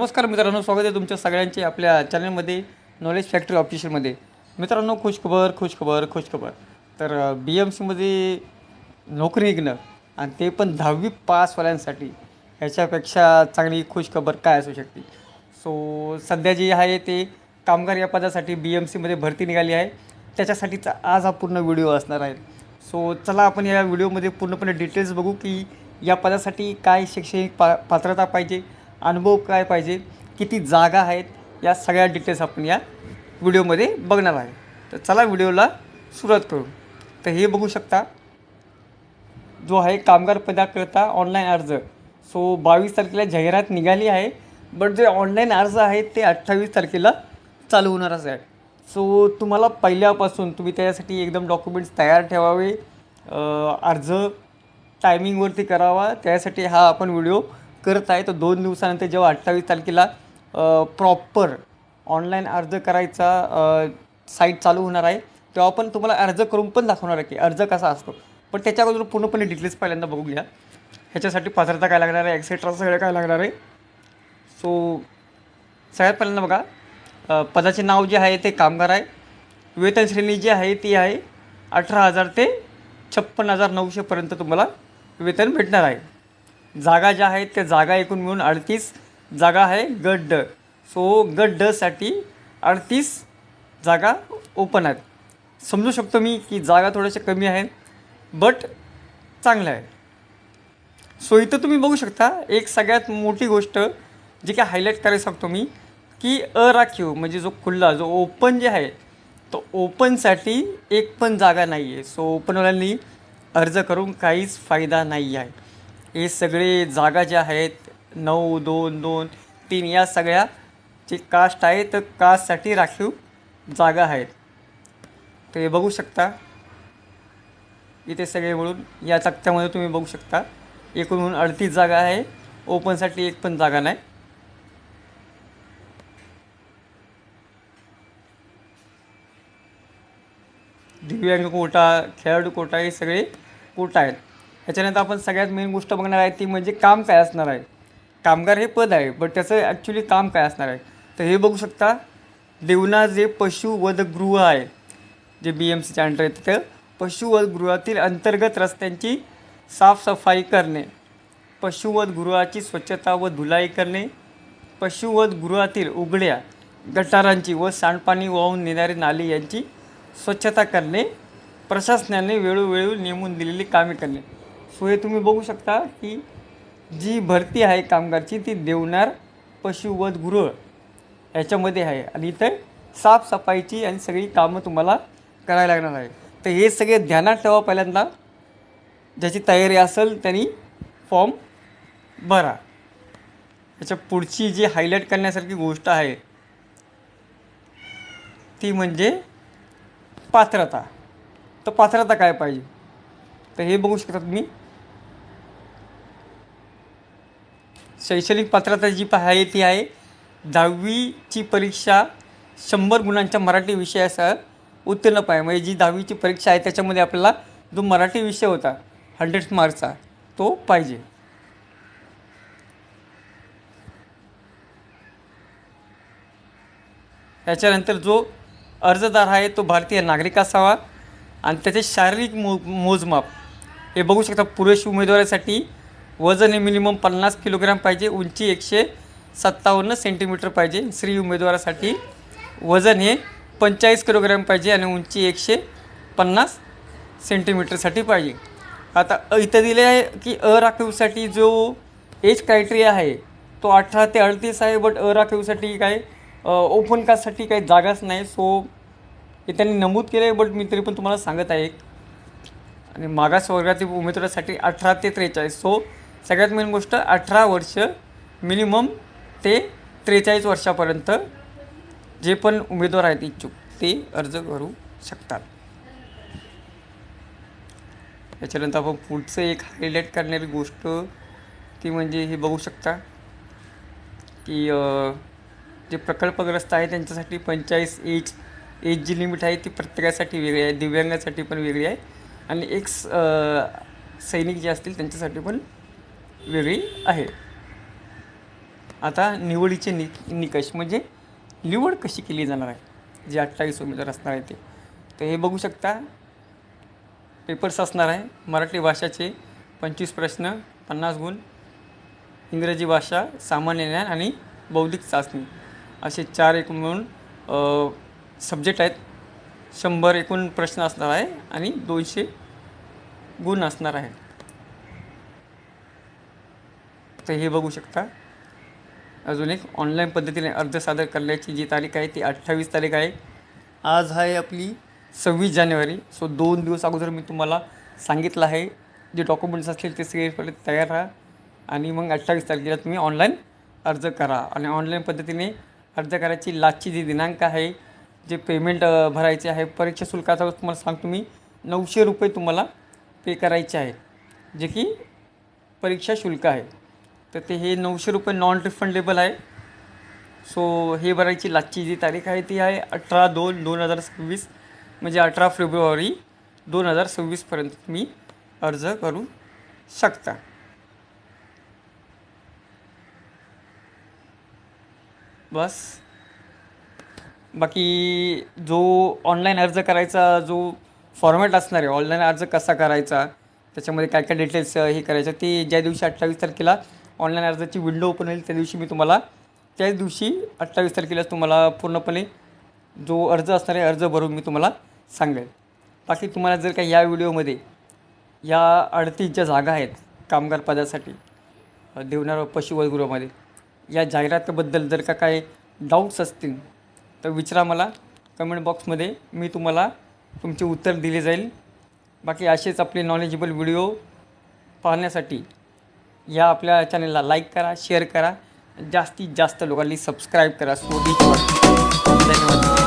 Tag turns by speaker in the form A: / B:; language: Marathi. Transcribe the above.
A: नमस्कार मित्रांनो, स्वागत आहे तुमच्या सगळ्यांचे आपल्या चॅनलमध्ये नॉलेज फॅक्टरी ऑफिशियलमध्ये. मित्रांनो, खुशखबर. तर BMCमध्ये नोकरी निघणं आणि ते पण 10वी पासवाल्यांसाठी ह्याच्यापेक्षा चांगली खुशखबर काय असू शकते. सो सध्या जे आहे ते कामगार या पदासाठी BMCमध्ये भरती निघाली आहे. त्याच्यासाठीचा आज हा पूर्ण व्हिडिओ असणार आहे. सो चला आपण या व्हिडिओमध्ये पूर्णपणे डिटेल्स बघू की या पदासाठी काय शैक्षणिक पात्रता पाहिजे, अनुभव काय पाहिजे, किती जागा आहेत, या सगळ्या डिटेल्स आपण या व्हिडिओमध्ये बघणार आहे. तर चला व्हिडिओला सुरुवात करू. तर हे बघू शकता जो आहे कामगार पदाकरता ऑनलाईन अर्ज. सो 22 तारखेला जाहिरात निघाली आहे, बट जे ऑनलाईन अर्ज आहेत ते 28 तारखेला चालू होणारच आहे. सो तुम्हाला पहिल्यापासून तुम्ही त्यासाठी एकदम डॉक्युमेंट्स तयार ठेवावे, अर्ज टायमिंगवरती करावा. त्यासाठी हा आपण व्हिडिओ करत आहे. तर 2 दिवसानंतर जेव्हा 28 तारखेला प्रॉपर ऑनलाईन अर्ज करायचा साईट चालू होणार आहे, तेव्हा पण तुम्हाला अर्ज करून पण दाखवणार आहे की अर्ज कसा असतो. पण त्याच्या अगोदर पूर्णपणे डिटेल्स पहिल्यांदा बघू घ्या. ह्याच्यासाठी पात्रता काय लागणार आहे, एक्सेट्रा सगळं काय लागणार आहे. सो सगळ्यात पहिल्यांदा बघा, पदाचे नाव जे आहे ते कामगार आहे. वेतन श्रेणी जी आहे ती आहे 18,000 ते 56,900पर्यंत तुम्हाला वेतन भेटणार आहे. जागा ज्या आहेत त्या जागा एकूण मिळून 38 जागा आहे गट ड. सो गट डसाठी 38 जागा ओपन आहेत. समजू शकतो मी की जागा थोड्याशा कमी आहेत, बट चांगलं आहे. सो इथं तुम्ही बघू शकता एक सगळ्यात मोठी गोष्ट जी काय हायलाईट करायला सांगतो मी, की अराखीव म्हणजे जो खुल्ला जो ओपन जे आहे तो ओपनसाठी एक पण जागा नाही आहे. सो ओपनवाल्यांनी अर्ज करून काहीच फायदा नाही आहे. हे सगळे जागा ज्या आहेत 9, 2, 2, 3 या सगळ्या जे कास्ट आहे तर कास्टसाठी राखीव जागा आहेत. तर हे बघू शकता इथे सगळे मिळून या तक्त्यामध्ये तुम्ही बघू शकता एकूण म्हणून 38 जागा आहे. ओपनसाठी एक पण जागा नाही. दिव्यांग कोटा, खेळाडू कोटा हे सगळे कोटा आहेत. ह्याच्यानंतर आपण सगळ्यात मेन गोष्ट बघणार आहे ती म्हणजे काम काय असणार आहे. कामगार हे पद आहे, बट त्याचं ॲक्च्युली काम काय असणार आहे. तर हे बघू शकता देवना जे पशुवधगृह आहे जे BMCच्या अंडर आहे, तिथं पशुवधगृहातील अंतर्गत रस्त्यांची साफसफाई करणे, पशुवधगृहाची स्वच्छता व धुलाई करणे, पशुवधगृहातील उघड्या गटारांची व सांडपाणी वाहून नेणारी नाली यांची स्वच्छता करणे, प्रशासनाने वेळोवेळी नेमून दिलेली कामे करणे. सो हे तुम्ही बघू शकता की जी भरती आहे कामगारची ती देवनार पशुवधगृह ह्याच्यामध्ये आहे आणि इथं साफसफाईची आणि सगळी कामं तुम्हाला करायला लागणार आहे. तर हे सगळे ध्यानात ठेवा. पहिल्यांदा ज्याची तयारी असेल त्यांनी फॉर्म भरा. ह्याच्या पुढची जी हायलाईट करण्यासारखी गोष्ट आहे ती म्हणजे पात्रता. तर पात्रता काय पाहिजे तर हे बघू शकता तुम्ही. शैक्षणिक पात्रता जी आहे ती आहे 10वीची परीक्षा 100 गुणांच्या मराठी विषयासह उत्तीर्ण पाहिजे. म्हणजे जी 10वीची परीक्षा आहे त्याच्यामध्ये आपल्याला जो मराठी विषय होता 100 मार्क्सचा तो पाहिजे. त्याच्यानंतर जो अर्जदार आहे तो भारतीय नागरिक असावा आणि त्याचे शारीरिक मोजमाप हे बघू शकता. पुरुष उमेदवारासाठी वजन हे मिनिमम 50 किलोग्राम पाहिजे, उंची 157 सेंटीमीटर पाहिजे. स्त्री उमेदवारासाठी वजन हे 45 किलोग्राम पाहिजे आणि उंची 150 सेंटीमीटरसाठी पाहिजे. आता इथं दिले आहे की अराखीवसाठी जो एज क्रायटेरिया आहे तो 18 ते 38 आहे, बट अराखीवसाठी काय ओपन कास्टसाठी काही जागाच नाही. सो हे त्यांनी नमूद केलं आहे, बट मी तरी पण तुम्हाला सांगत आहे. आणि मागास वर्गातील उमेदवारासाठी 18 ते 43. सो सगळ्यात मेन गोष्ट 18 वर्ष मिनिमम ते 43 वर्षापर्यंत जे पण उमेदवार आहेत इच्छुक ते अर्ज करू शकतात. याच्यानंतर आपण पुढचं एक हायलाईट करणारी गोष्ट ती म्हणजे हे बघू शकता की जे प्रकल्पग्रस्त आहे त्यांच्यासाठी 45 एज जी लिमिट आहे ती प्रत्येकासाठी वेगळी आहे. दिव्यांगासाठी पण वेगळी आहे आणि एक सैनिक जे असतील त्यांच्यासाठी पण वेगळी आहे. आता निवडीचे निकष म्हणजे निवड कशी केली जाणार आहे, जे 28 उमेदवार असणार आहे ते. तर हे बघू शकता, पेपर्स असणार आहे. मराठी भाषाचे 25 प्रश्न, 50 गुण. इंग्रजी भाषा, सामान्य ज्ञान आणि बौद्धिक चाचणी असे 4 एकूण मिळून सब्जेक्ट आहेत. 100 एकूण प्रश्न असणार आहे आणि 200 गुण असणार आहे. तर हे बघू शकता. अजून एक ऑनलाईन पद्धतीने अर्ज सादर करण्याची जी तारीख आहे ती 28 तारीख आहे. आज आहे आपली 26 जानेवारी. सो 2 दिवस अगोदर मी तुम्हाला सांगितलं आहे, जे डॉक्युमेंट्स असतील ते सगळे तयार राहा आणि मग 28 तारखेला तुम्ही ऑनलाईन अर्ज करा. आणि ऑनलाईन पद्धतीने अर्ज करायची लास्टची जी दिनांक आहे, जे पेमेंट भरायचे आहे, परीक्षा शुल्काचा तुम्हाला सांगतो मी, 900 रुपये तुम्हाला पे करायचे आहे, जे की परीक्षा शुल्क आहे. तर ते हे 900 रुपये नॉन रिफंडेबल आहे. सो हे भरायची लास्टची जी तारीख आहे ती आहे 18/2/2026, म्हणजे 18 फेब्रुवारी 2026पर्यंत तुम्ही अर्ज करू शकता. बस. बाकी जो ऑनलाईन अर्ज करायचा जो फॉर्मॅट असणार आहे, ऑनलाईन अर्ज कसा करायचा, त्याच्यामध्ये काय काय डिटेल्स हे करायचं, ते ज्या दिवशी 28 तारखेला ऑनलाईन अर्जाची विंडो ओपन होईल त्या दिवशी मी तुम्हाला, त्याच दिवशी 28 तारखेलाच तुम्हाला पूर्णपणे जो अर्ज असणार आहे अर्ज भरून मी तुम्हाला सांगेल. बाकी तुम्हाला जर काही या व्हिडिओमध्ये या 38 ज्या जागा आहेत कामगार पदासाठी देवनार पशुवैद्यगृहामध्ये, या जाहिरातीबद्दल जर का काय डाऊट्स असतील तर विचारा मला कमेंट बॉक्समध्ये, मी तुम्हाला तुमचे उत्तर दिले जाईल. बाकी असेच आपले नॉलेजेबल व्हिडिओ पाहण्यासाठी या आपल्या चॅनलला लाईक करा, शेअर करा, जास्तीत जास्त लोकांनी सबस्क्राईब करा. धन्यवाद.